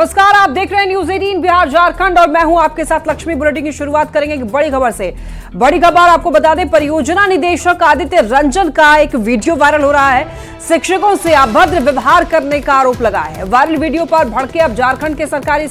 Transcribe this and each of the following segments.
नमस्कार, आप देख रहे हैं न्यूज 18 बिहार झारखंड और मैं हूं आपके साथ लक्ष्मी। बुलेटिन की शुरुआत करेंगे एक बड़ी खबर से। बड़ी खबर आपको बता दें, परियोजना निदेशक आदित्य रंजन का एक वीडियो वायरल हो रहा है। शिक्षकों से अभद्र व्यवहार करने का आरोप लगा है। वायरल वीडियो पर भड़के अब झारखंड के सरकारी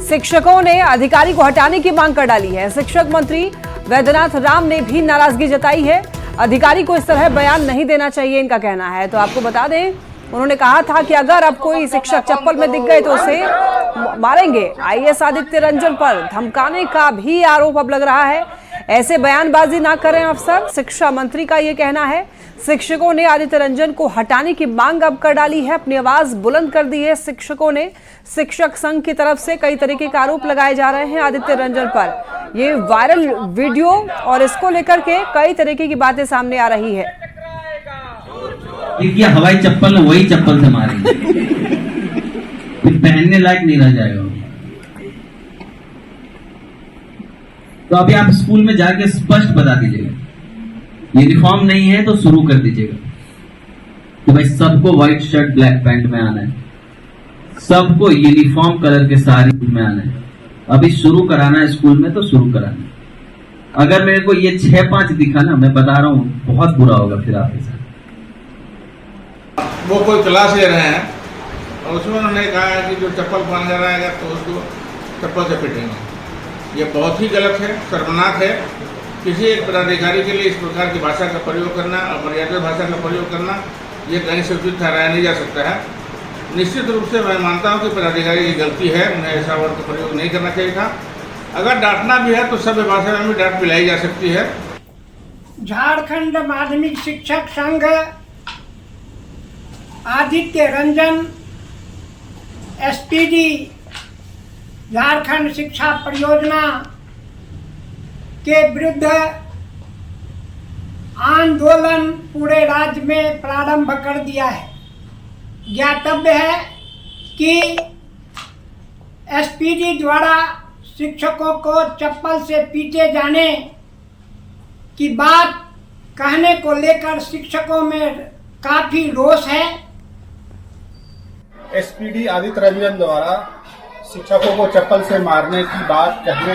शिक्षकों ने अधिकारी को हटाने की मांग कर डाली है। शिक्षक मंत्री वैद्यनाथ राम ने भी नाराजगी जताई है। अधिकारी को इस तरह बयान नहीं देना चाहिए, इनका कहना है। तो आपको बता दें, उन्होंने कहा था कि अगर अब कोई शिक्षक चप्पल में दिख गए तो उसे मारेंगे। आईएएस आदित्य रंजन पर धमकाने का भी आरोप अब लग रहा है। ऐसे बयानबाजी ना करें अफसर, शिक्षा मंत्री का ये कहना है। शिक्षकों ने आदित्य रंजन को हटाने की मांग अब कर डाली है, अपनी आवाज बुलंद कर दी है शिक्षकों ने। शिक्षक संघ की तरफ से कई तरीके के आरोप लगाए जा रहे हैं आदित्य रंजन पर। ये वायरल वीडियो और इसको लेकर के कई तरीके की बातें सामने आ रही है। देखिए, हवाई चप्पल में वही चप्पल से मारेंगे, फिर पहनने लायक नहीं रह जाएगा। तो अभी आप स्कूल में जाके स्पष्ट बता दीजिएगा, यूनिफॉर्म नहीं है तो शुरू कर दीजिएगा कि भाई सबको व्हाइट शर्ट ब्लैक पैंट में आना है, सबको यूनिफॉर्म कलर के साड़ी में आना है। अभी शुरू कराना है स्कूल में तो शुरू कराना है। अगर मेरे को ये 6-5 दिखा ना, मैं बता रहा हूँ बहुत बुरा होगा फिर आपके साथ। वो कोई क्लास ले रहे हैं और उसमें उन्होंने कहा है कि जो चप्पल पहन जा रहेगा तो उसको चप्पल से पिटेंगे। ये बहुत ही गलत है, शर्मनाक है। किसी एक पदाधिकारी के लिए इस प्रकार की भाषा का प्रयोग करना, अमर्यादित भाषा का प्रयोग करना, ये कहीं से उचित ठहराया नहीं जा सकता है। निश्चित रूप से मैं मानता हूँ कि पदाधिकारी की गलती है, उन्हें ऐसा वर्ड का प्रयोग नहीं करना चाहिए था। अगर डांटना भी है तो सभ्य भाषा में भी डांट पिलाई जा सकती है। झारखंड माध्यमिक शिक्षक संघ आदित्य रंजन एसपीडी झारखंड शिक्षा परियोजना के विरुद्ध आंदोलन पूरे राज्य में प्रारंभ कर दिया है। ज्ञातव्य है कि एसपीडी द्वारा शिक्षकों को चप्पल से पीटे जाने की बात कहने को लेकर शिक्षकों में काफी रोष है। एसपीडी आदित्य रंजन द्वारा शिक्षकों को चप्पल से मारने की बात कहने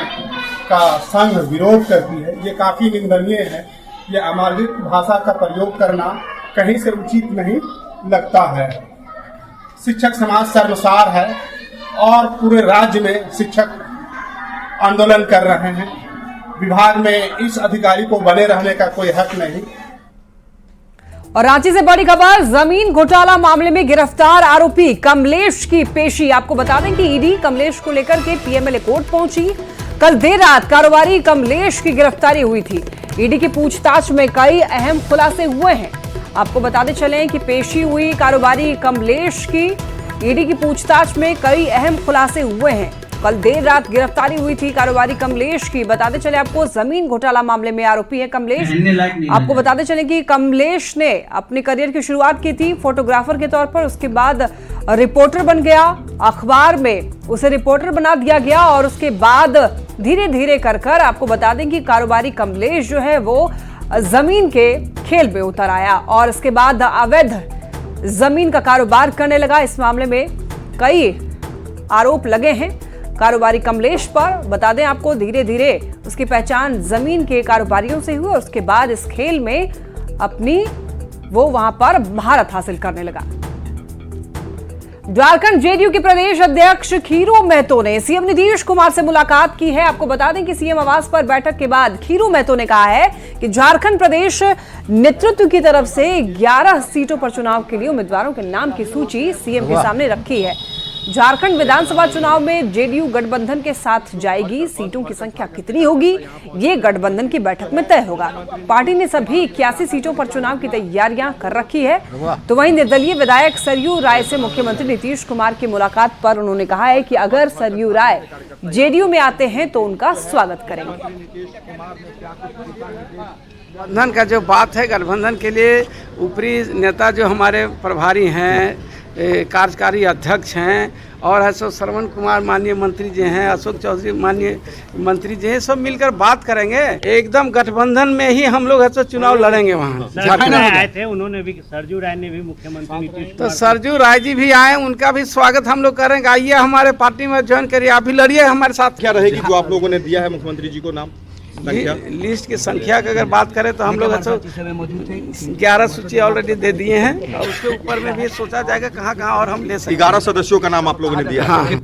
का संघ विरोध करती है। ये काफी निंदनीय है। ये अमानवीय भाषा का प्रयोग करना कहीं से उचित नहीं लगता है। शिक्षक समाज शर्मसार है और पूरे राज्य में शिक्षक आंदोलन कर रहे हैं। विभाग में इस अधिकारी को बने रहने का कोई हक नहीं। और रांची से बड़ी खबर, जमीन घोटाला मामले में गिरफ्तार आरोपी कमलेश की पेशी। आपको बता दें कि ईडी कमलेश को लेकर के पीएमएलए कोर्ट पहुंची। कल देर रात कारोबारी कमलेश की गिरफ्तारी हुई थी। ईडी की पूछताछ में कई अहम खुलासे हुए हैं। आपको बताते चले कि पेशी हुई कारोबारी कमलेश की। ईडी की पूछताछ में कई अहम खुलासे हुए हैं। कल देर रात गिरफ्तारी हुई थी कारोबारी कमलेश की। बताते चले आपको, जमीन घोटाला मामले में आरोपी है कमलेश। आपको बताते चले कि कमलेश ने अपने करियर की शुरुआत की थी फोटोग्राफर के तौर पर। उसके बाद रिपोर्टर बन गया, अखबार में उसे रिपोर्टर बना दिया गया और उसके बाद धीरे धीरे कर आपको बता दें कि कारोबारी कमलेश जो है वो जमीन के खेल में उतर आया और उसके बाद अवैध जमीन का कारोबार करने लगा। इस मामले में कई आरोप लगे हैं कारोबारी कमलेश पर। बता दें आपको, धीरे धीरे उसकी पहचान जमीन के कारोबारियों से हुई और उसके बाद इस खेल में अपनी वो वहां पर महारत हासिल करने लगा। झारखंड जेडीयू के प्रदेश अध्यक्ष खीरू मेहतो ने सीएम नीतीश कुमार से मुलाकात की है। आपको बता दें कि सीएम आवास पर बैठक के बाद खीरू मेहतो ने कहा है कि झारखंड प्रदेश नेतृत्व की तरफ से 11 सीटों पर चुनाव के लिए उम्मीदवारों के नाम की सूची सीएम के सामने रखी है। झारखंड विधानसभा चुनाव में जेडीयू गठबंधन के साथ जाएगी। सीटों की संख्या कितनी होगी ये गठबंधन की बैठक में तय होगा। पार्टी ने सभी 81 सीटों पर चुनाव की तैयारियां कर रखी है। तो वहीं निर्दलीय विधायक सरयू राय से मुख्यमंत्री नीतीश कुमार की मुलाकात पर उन्होंने कहा है कि अगर सरयू राय जेडीयू में आते हैं तो उनका स्वागत करेंगे। गठबंधन का जो बात है, गठबंधन के लिए ऊपरी नेता जो हमारे प्रभारी हैं कार्यकारी अध्यक्ष हैं और अशोक श्रवण कुमार माननीय मंत्री जी हैं, अशोक चौधरी माननीय मंत्री जी हैं, सब मिलकर बात करेंगे। एकदम गठबंधन में ही हम लोग ऐसा चुनाव लड़ेंगे वहाँ। आए थे उन्होंने भी, सरजू राय ने भी मुख्यमंत्री नीतीश तो सरजू राय जी भी आए, उनका भी स्वागत हम लोग करेंगे। आइए हमारे पार्टी में ज्वाइन करिए, आप भी लड़िए हमारे साथ। क्या रहेगी जो आप लोगों ने दिया है मुख्यमंत्री जी को नाम? लिस्ट की संख्या की अगर बात करें तो हम लोग 11 सूची ऑलरेडी दे दिए हैं और उसके ऊपर में भी सोचा जाएगा कहाँ कहाँ और हम ले सकते हैं। 11 सदस्यों का नाम आप लोगों ने दिया है। हाँ।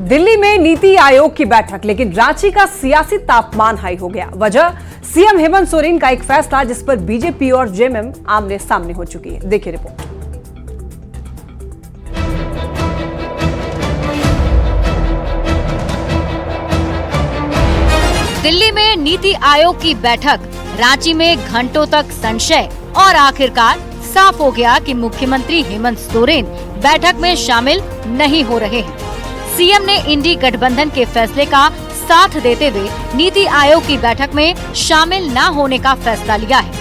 दिल्ली में नीति आयोग की बैठक, लेकिन रांची का सियासी तापमान हाई हो गया। वजह सीएम हेमंत सोरेन का एक फैसला जिस पर बीजेपी और जेएमएम आमने सामने हो चुकी है। देखिए रिपोर्ट। दिल्ली में नीति आयोग की बैठक, रांची में घंटों तक संशय और आखिरकार साफ हो गया कि मुख्यमंत्री हेमंत सोरेन बैठक में शामिल नहीं हो रहे हैं। सीएम ने इंडी गठबंधन के फैसले का साथ देते हुए नीति आयोग की बैठक में शामिल न होने का फैसला लिया है।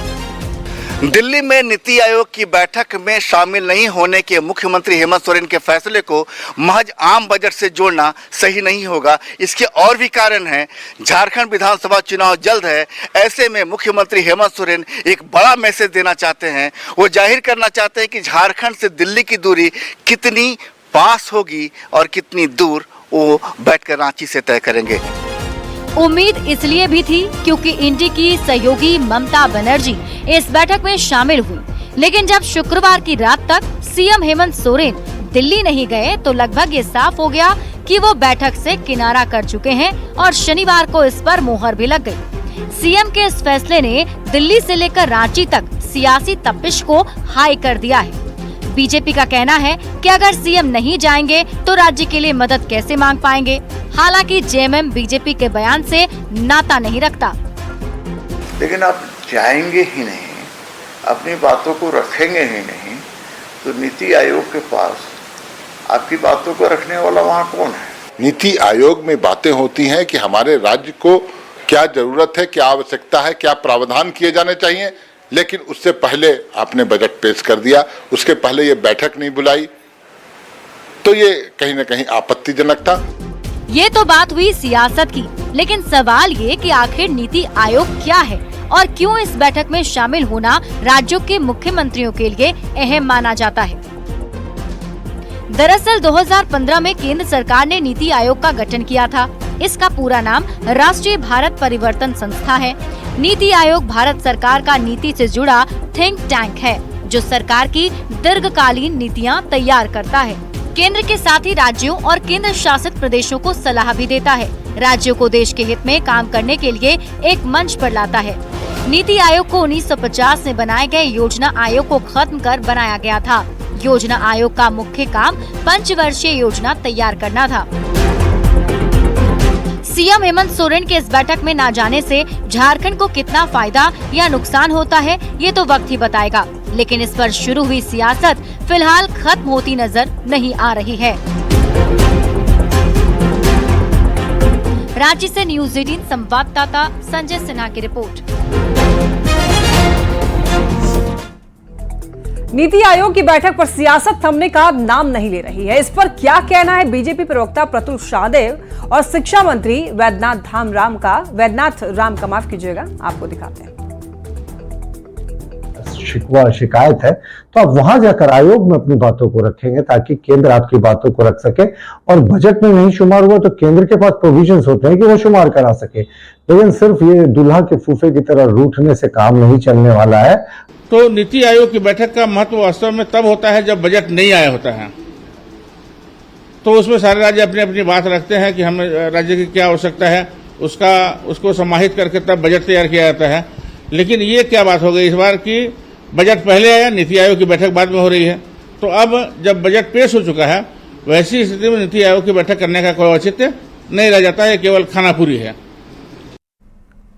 दिल्ली में नीति आयोग की बैठक में शामिल नहीं होने के मुख्यमंत्री हेमंत सोरेन के फैसले को महज आम बजट से जोड़ना सही नहीं होगा। इसके और भी कारण हैं। झारखंड विधानसभा चुनाव जल्द है, ऐसे में मुख्यमंत्री हेमंत सोरेन एक बड़ा मैसेज देना चाहते हैं। वो जाहिर करना चाहते हैं कि झारखंड से दिल्ली की दूरी कितनी पास होगी और कितनी दूर वो बैठकर रांची से तय करेंगे। उम्मीद इसलिए भी थी क्योंकि इंडी की सहयोगी ममता बनर्जी इस बैठक में शामिल हुई, लेकिन जब शुक्रवार की रात तक सीएम हेमंत सोरेन दिल्ली नहीं गए तो लगभग ये साफ हो गया कि वो बैठक से किनारा कर चुके हैं और शनिवार को इस पर मोहर भी लग गई। सीएम के इस फैसले ने दिल्ली से लेकर रांची तक सियासी तपिश को हाई कर दिया है। बीजेपी का कहना है कि अगर सीएम नहीं जाएंगे तो राज्य के लिए मदद कैसे मांग पाएंगे। हालांकि जेएमएम बीजेपी के बयान से नाता नहीं रखता। लेकिन आप जाएंगे ही नहीं, अपनी बातों को रखेंगे ही नहीं, तो नीति आयोग के पास आपकी बातों को रखने वाला वहाँ कौन है? नीति आयोग में बातें होती हैं कि हमारे राज्य को क्या जरूरत है, क्या आवश्यकता है, क्या प्रावधान किए जाने चाहिए, लेकिन उससे पहले आपने बजट पेश कर दिया, उसके पहले ये बैठक नहीं बुलाई, तो ये कहीं न कहीं आपत्तिजनक था। ये तो बात हुई सियासत की, लेकिन सवाल ये कि आखिर नीति आयोग क्या है और क्यों इस बैठक में शामिल होना राज्यों के मुख्यमंत्रियों के लिए अहम माना जाता है। दरअसल 2015 में केंद्र सरकार ने नीति आयोग का गठन किया था। इसका पूरा नाम राष्ट्रीय भारत परिवर्तन संस्था है। नीति आयोग भारत सरकार का नीति से जुड़ा थिंक टैंक है जो सरकार की दीर्घकालीन नीतियां तैयार करता है। केंद्र के साथ ही राज्यों और केंद्र शासित प्रदेशों को सलाह भी देता है। राज्यों को देश के हित में काम करने के लिए एक मंच पर लाता है। नीति आयोग को 1950 में बनाए गए योजना आयोग को खत्म कर बनाया गया था। योजना आयोग का मुख्य काम पंचवर्षीय योजना तैयार करना था। सीएम हेमंत सोरेन के इस बैठक में न जाने से झारखंड को कितना फायदा या नुकसान होता है ये तो वक्त ही बताएगा, लेकिन इस पर शुरू हुई सियासत फिलहाल खत्म होती नजर नहीं आ रही है। रांची से न्यूज़ 18 संवाददाता संजय सिन्हा की रिपोर्ट। नीति आयोग की बैठक पर सियासत थमने का नाम नहीं ले रही है। इस पर क्या कहना है बीजेपी प्रवक्ता प्रतुल शाहदेव और शिक्षा मंत्री वैद्यनाथ राम का माफ कीजिएगा, आपको दिखाते हैं। शिकायत है तो आप वहां जाकर आयोग में अपनी बातों को रखेंगे ताकि केंद्र आपकी बातों को रख सके, और बजट में नहीं शुमार हुआ तो केंद्र के पास प्रोविजंस होते हैं कि वो शुमार करा सके। लेकिन सिर्फ ये दुल्हा के फूफे की तरह रूठने से काम नहीं चलने वाला है। तो नीति आयोग की बैठक का महत्व वास्तव में तब होता है जब बजट नहीं आया होता है, तो उसमें सारे राज्य अपनी अपनी बात रखते हैं कि हमें राज्य की क्या आवश्यकता है, उसको समाहित करके तब बजट तैयार किया जाता है। लेकिन ये क्या बात हो गई इस बार कि बजट पहले आया, नीति आयोग की बैठक बाद में हो रही है। तो अब जब बजट पेश हो चुका है, वैसी स्थिति में नीति आयोग की बैठक करने का कोई औचित्य नहीं रह जाता है, केवल खानापुरी है।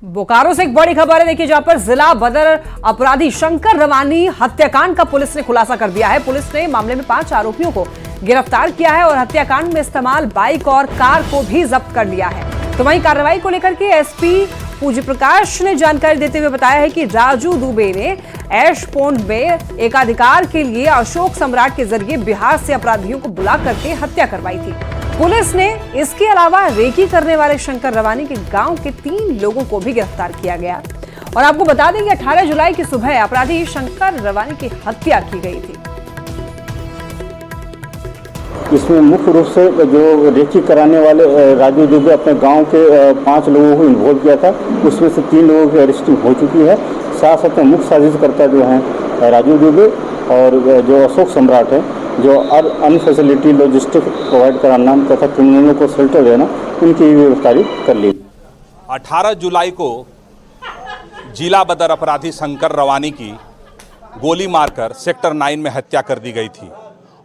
बोकारो से एक बड़ी खबर है, देखिए, जहां पर जिला बदर अपराधी शंकर रवानी हत्याकांड का पुलिस ने खुलासा कर दिया है। पुलिस ने मामले में 5 आरोपियों को गिरफ्तार किया है और हत्याकांड में इस्तेमाल बाइक और कार को भी जब्त कर लिया है। तो वहीं कार्रवाई को लेकर के एसपी पूज्य प्रकाश ने जानकारी देते हुए बताया है कि राजू दुबे ने ऐश पौंड में एकाधिकार के लिए अशोक सम्राट के जरिए बिहार से अपराधियों को बुला करके हत्या करवाई थी। पुलिस ने इसके अलावा रेकी करने वाले शंकर रवानी के गांव के 3 लोगों को भी गिरफ्तार किया गया। और आपको बता दें कि 18 जुलाई की सुबह अपराधी शंकर रवानी की हत्या की गई थी। इसमें मुख्य रूप से जो रेकी कराने वाले राजू दुबे अपने गांव के 5 लोगों को इन्वॉल्व किया था, उसमें से 3 लोगों की अरेस्टिंग हो चुकी है। साथ साथ में मुख्य साजिशकर्ता जो हैं राजू दुबे और जो अशोक सम्राट है, जो अन्य फैसिलिटी लॉजिस्टिक प्रोवाइड कराना तथा क्रिमिनलों को शेल्टर देना, उनकी गिरफ्तारी कर ली। 18 जुलाई को जिला बदर अपराधी शंकर रवानी की गोली मारकर सेक्टर 9 में हत्या कर दी गई थी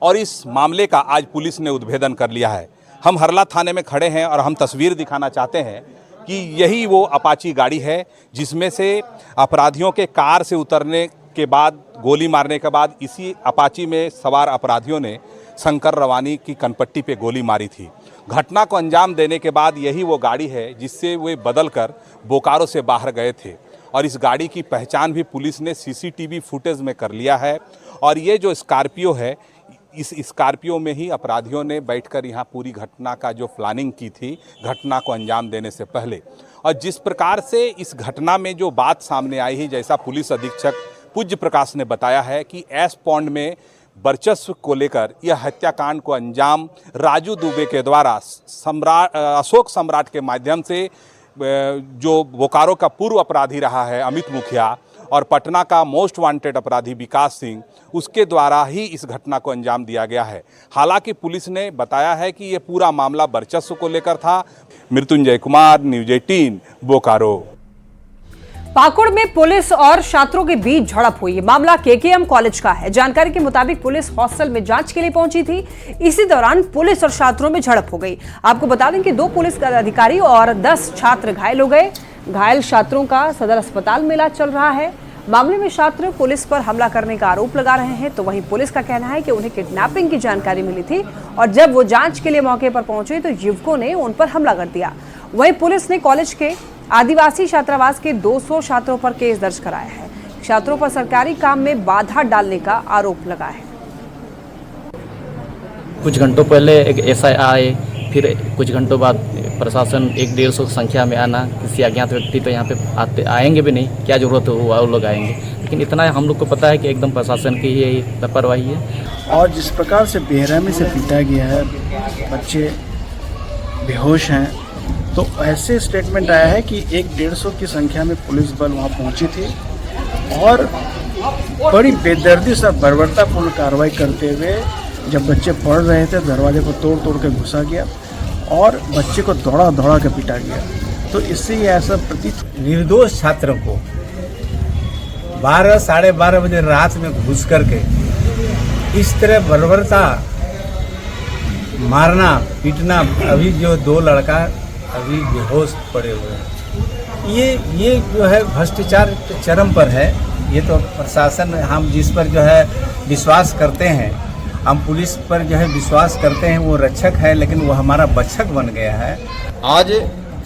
और इस मामले का आज पुलिस ने उद्भेदन कर लिया है। हम हरला थाने में खड़े हैं और हम तस्वीर दिखाना चाहते हैं कि यही वो अपाची गाड़ी है जिसमें से अपराधियों के कार से उतरने के बाद, गोली मारने के बाद, इसी अपाची में सवार अपराधियों ने शंकर रवानी की कनपट्टी पे गोली मारी थी। घटना को अंजाम देने के बाद यही वो गाड़ी है जिससे वे बदलकर बोकारो से बाहर गए थे और इस गाड़ी की पहचान भी पुलिस ने सीसीटीवी फुटेज में कर लिया है। और ये जो स्कॉर्पियो है, इस स्कॉर्पियो में ही अपराधियों ने बैठकर यहाँ पूरी घटना का जो प्लानिंग की थी घटना को अंजाम देने से पहले। और जिस प्रकार से इस घटना में जो बात सामने आई है, जैसा पुलिस अधीक्षक पूज्य प्रकाश ने बताया है कि ऐश पौंड में वर्चस्व को लेकर यह हत्याकांड को अंजाम राजू दुबे के द्वारा अशोक सम्राट के माध्यम से, जो बोकारो का पूर्व अपराधी रहा है अमित मुखिया और पटना का मोस्ट वांटेड अपराधी विकास सिंह, उसके द्वारा ही इस घटना को अंजाम दिया गया है। हालांकि पुलिस ने बताया है कि यह पूरा मामला वर्चस्व को लेकर था। मृत्युंजय कुमार, न्यूज 18, बोकारो। पाकुड़ में पुलिस और छात्रों के बीच झड़प हुई। मामला केकेएम कॉलेज का है। जानकारी के मुताबिक पुलिस हॉस्टल में जांच के लिए पहुंची थी। इसी दौरान पुलिस और छात्रों में झड़प हो गई। आपको बता दें कि 2 पुलिस अधिकारी और 10 छात्र घायल हो गए। घायल छात्रों का सदर अस्पताल में इलाज चल रहा है। मामले में छात्र पुलिस पर हमला करने का आरोप लगा रहे हैं। तो वहीं पुलिस का कहना है कि उन्हें किडनैपिंग की जानकारी मिली थी और जब वो जांच के लिए मौके पर पहुंचे तो युवकों ने उन पर हमला कर दिया। वहीं पुलिस ने कॉलेज के आदिवासी छात्रावास के 200 छात्रों पर केस दर्ज कराया है। छात्रों पर सरकारी काम में बाधा डालने का आरोप लगा है। कुछ घंटों पहले एक एसआई आए, फिर कुछ घंटों बाद प्रशासन 100-150 संख्या में आना, किसी अज्ञात व्यक्ति तो यहाँ पे आएंगे भी नहीं, क्या जरूरत हो वो लोग आएंगे। लेकिन इतना हम लोग को पता है कि एकदम प्रशासन की ही लापरवाही है। और जिस प्रकार से बेरहमी से पीटा गया है, बच्चे बेहोश हैं, तो ऐसे स्टेटमेंट आया है कि 100-150 की संख्या में पुलिस बल वहाँ पहुँची थी और बड़ी बेदर्दी से बर्बरतापूर्ण कार्रवाई करते हुए जब बच्चे पढ़ रहे थे दरवाजे को तोड़ के घुसा गया और बच्चे को दौड़ा के पीटा गया। तो इससे ये ऐसा प्रतीत, निर्दोष छात्रों को 12 साढ़े 12 बजे रात में घुस करके इस तरह बर्बरता मारना पीटना, अभी जो 2 लड़का अभी बेहोश पड़े हुए हैं, ये जो है भ्रष्टाचार चरम पर है। ये तो प्रशासन, हम जिस पर जो है विश्वास करते हैं, हम पुलिस पर जो है विश्वास करते हैं, वो रक्षक है, लेकिन वो हमारा बच्चक बन गया है। आज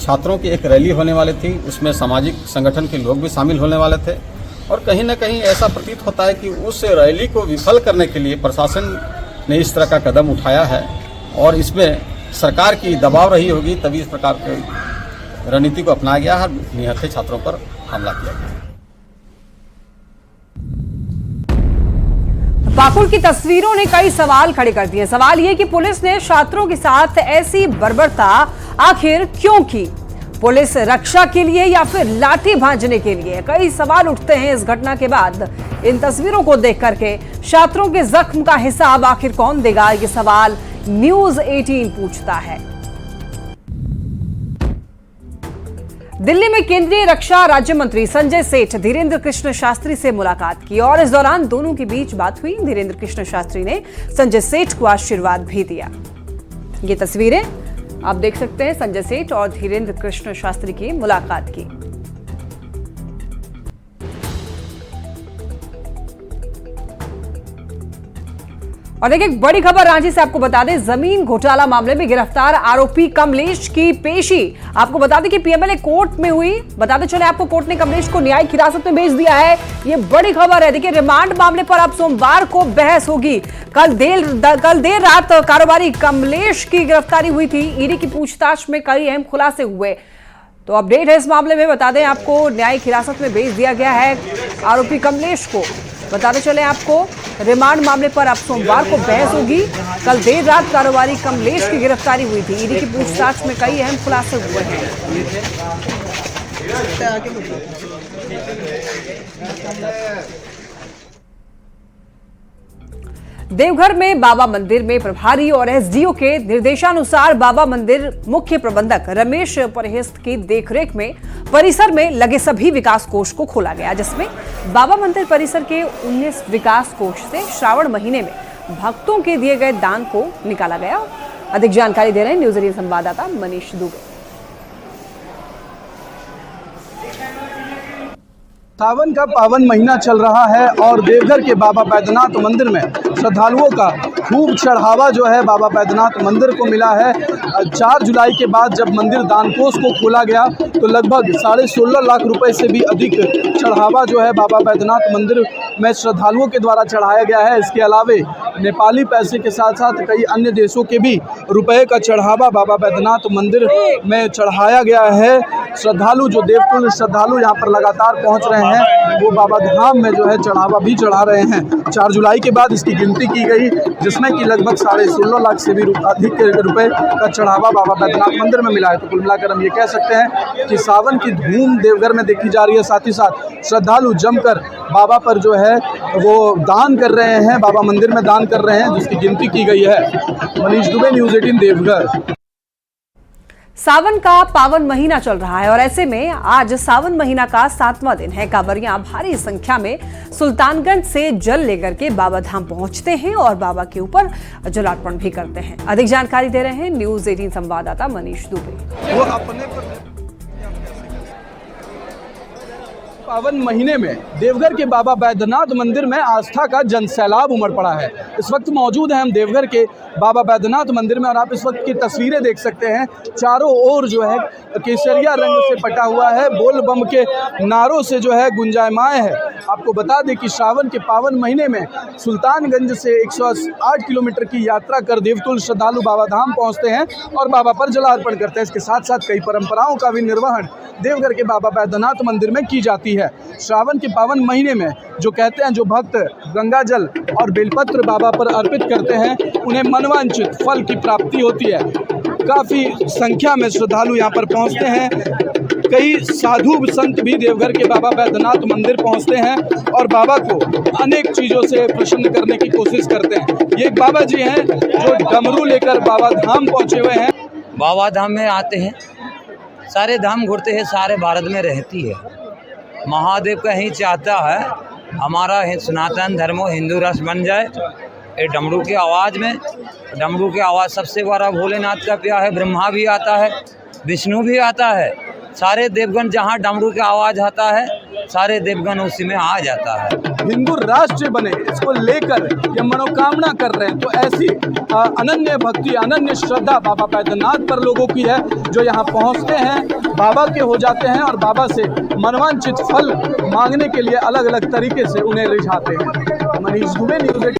छात्रों की एक रैली होने वाली थी, उसमें सामाजिक संगठन के लोग भी शामिल होने वाले थे और कहीं ना कहीं ऐसा प्रतीत होता है कि उस रैली को विफल करने के लिए प्रशासन ने इस तरह का कदम उठाया है और इसमें सरकार की दबाव रही होगी, तभी इस प्रकार की रणनीति को अपनाया गया है, निहत्थे छात्रों पर हमला किया गया। पाकुड़ की तस्वीरों ने कई सवाल खड़े कर दिए। सवाल ये कि पुलिस ने छात्रों के साथ ऐसी बर्बरता आखिर क्यों की? पुलिस रक्षा के लिए या फिर लाठी भांजने के लिए? कई सवाल उठते हैं इस घटना के बाद। इन तस्वीरों को देख करके छात्रों के जख्म का हिसाब आखिर कौन देगा, ये सवाल न्यूज 18 पूछता है। दिल्ली में केंद्रीय रक्षा राज्य मंत्री संजय सेठ धीरेन्द्र कृष्ण शास्त्री से मुलाकात की और इस दौरान दोनों के बीच बात हुई। धीरेन्द्र कृष्ण शास्त्री ने संजय सेठ को आशीर्वाद भी दिया। ये तस्वीरें आप देख सकते हैं संजय सेठ और धीरेन्द्र कृष्ण शास्त्री की मुलाकात की। और देखिए एक बड़ी खबर रांची से आपको बता दें, जमीन घोटाला मामले में गिरफ्तार आरोपी कमलेश की पेशी आपको बता दें कि पीएमएलए कोर्ट में हुई। बताते चले आपको, कोर्ट ने कमलेश को न्यायिक हिरासत में भेज दिया है। ये बड़ी खबर है। देखिए रिमांड मामले पर अब सोमवार को बहस होगी। कल देर रात कारोबारी कमलेश की गिरफ्तारी हुई थी। ईडी की पूछताछ में कई अहम खुलासे हुए। तो अपडेट है इस मामले में। बता दें आपको, न्यायिक हिरासत में भेज दिया गया है आरोपी कमलेश को। बताते चले आपको, रिमांड मामले पर अब सोमवार को बहस होगी। कल देर रात कारोबारी कमलेश की गिरफ्तारी हुई थी। ईडी की पूछताछ में कई अहम खुलासे हुए हैं। देवघर में बाबा मंदिर में प्रभारी और एसडीओ के निर्देशानुसार बाबा मंदिर मुख्य प्रबंधक रमेश परहेस्त की देखरेख में परिसर में लगे सभी विकास कोष को खोला गया, जिसमें बाबा मंदिर परिसर के 19 विकास कोष से श्रावण महीने में भक्तों के दिए गए दान को निकाला गया। अधिक जानकारी दे रहे हैं न्यूज 18 संवाददाता मनीष दुबे। सावन का पावन महीना चल रहा है और देवघर के बाबा बैद्यनाथ मंदिर में श्रद्धालुओं का खूब चढ़ावा जो है बाबा बैद्यनाथ मंदिर को मिला है। 4 जुलाई के बाद जब मंदिर दानकोष को खोला गया तो लगभग 16.5 लाख रुपए से भी अधिक चढ़ावा जो है बाबा बैद्यनाथ मंदिर में श्रद्धालुओं के द्वारा चढ़ाया गया है। इसके अलावे नेपाली पैसे के साथ साथ कई अन्य देशों के भी रुपए का चढ़ावा बाबा बैद्यनाथ मंदिर में चढ़ाया गया है। श्रद्धालु जो देवतुल्य श्रद्धालु यहाँ पर लगातार पहुँच रहे हैं, वो बाबा धाम में जो है चढ़ावा भी चढ़ा रहे हैं। 4 जुलाई के बाद इसकी गिनती की गई, जिसमें कि लगभग 16.5 लाख से भी अधिक रुपए का चढ़ावा बाबा बैद्यनाथ मंदिर में मिला है। तो कुल मिलाकर हम ये कह सकते हैं कि सावन की धूम देवघर में देखी जा रही है। साथ ही साथ श्रद्धालु जमकर बाबा पर जो है वो दान कर रहे हैं, बाबा मंदिर में दान कर रहे हैं, जिसकी गिनती की गई है। मनीष दुबे, न्यूज 18 देवघर। सावन का पावन महीना चल रहा है और ऐसे में आज सावन महीना का 7वां दिन है। कांवरियां भारी संख्या में सुल्तानगंज से जल लेकर के बाबा धाम पहुंचते हैं और बाबा के ऊपर जलार्पण भी करते हैं। अधिक जानकारी दे रहे हैं न्यूज 18 संवाददाता मनीष दुबे। वो अपने पावन महीने में देवघर के बाबा बैद्यनाथ मंदिर में आस्था का जनसैलाब उमड़ पड़ा है। इस वक्त मौजूद हैं हम देवघर के बाबा बैद्यनाथ मंदिर में और आप इस वक्त की तस्वीरें देख सकते हैं। चारों ओर जो है केसरिया रंग से पटा हुआ है, बोल बम के नारों से जो है गुंजायमान है। आपको बता दें कि श्रावण के पावन महीने में सुल्तानगंज से 108 किलोमीटर की यात्रा कर देवतुल्य श्रद्धालु बाबा धाम पहुँचते हैं और बाबा पर जलार्पण करते हैं। इसके साथ साथ कई परंपराओं का भी निर्वहन देवघर के बाबा बैद्यनाथ मंदिर में की जाती है। श्रावण के पावन महीने में जो कहते हैं, जो भक्त गंगा जल और बेलपत्र बाबा पर अर्पित करते हैं, उन्हें मनवांछित फल की प्राप्ति होती है। काफ़ी संख्या में श्रद्धालु यहाँ पर पहुँचते हैं। कई साधु संत भी देवघर के बाबा बैद्यनाथ मंदिर पहुँचते हैं और बाबा को अनेक चीज़ों से प्रसन्न करने की कोशिश करते हैं। ये एक बाबा जी हैं जो डमरू लेकर बाबा धाम पहुँचे हुए हैं। बाबा धाम में आते हैं, सारे धाम घूरते हैं, सारे भारत में रहती है। महादेव का ही चाहता है हमारा सनातन धर्म हिंदू राष्ट्र बन जाए। ये डमरू की आवाज़ में, डमरू की आवाज़ सबसे बड़ा भोलेनाथ का प्यार है। ब्रह्मा भी आता है, विष्णु भी आता है। सारे देवगण जहाँ डमरू की आवाज़ आता है, सारे देवगण उसी में आ जाता है। हिंदू राष्ट्र बने, इसको लेकर ये मनोकामना कर रहे हैं। तो ऐसी अनन्य भक्ति, अनन्य श्रद्धा बाबा बैद्यनाथ पर लोगों की है, जो यहाँ पहुँचते हैं, बाबा के हो जाते हैं और बाबा से मनवांछित फल मांगने के लिए अलग अलग तरीके से उन्हें रिझाते हैं। मनीष दुबे, न्यूज़ 18।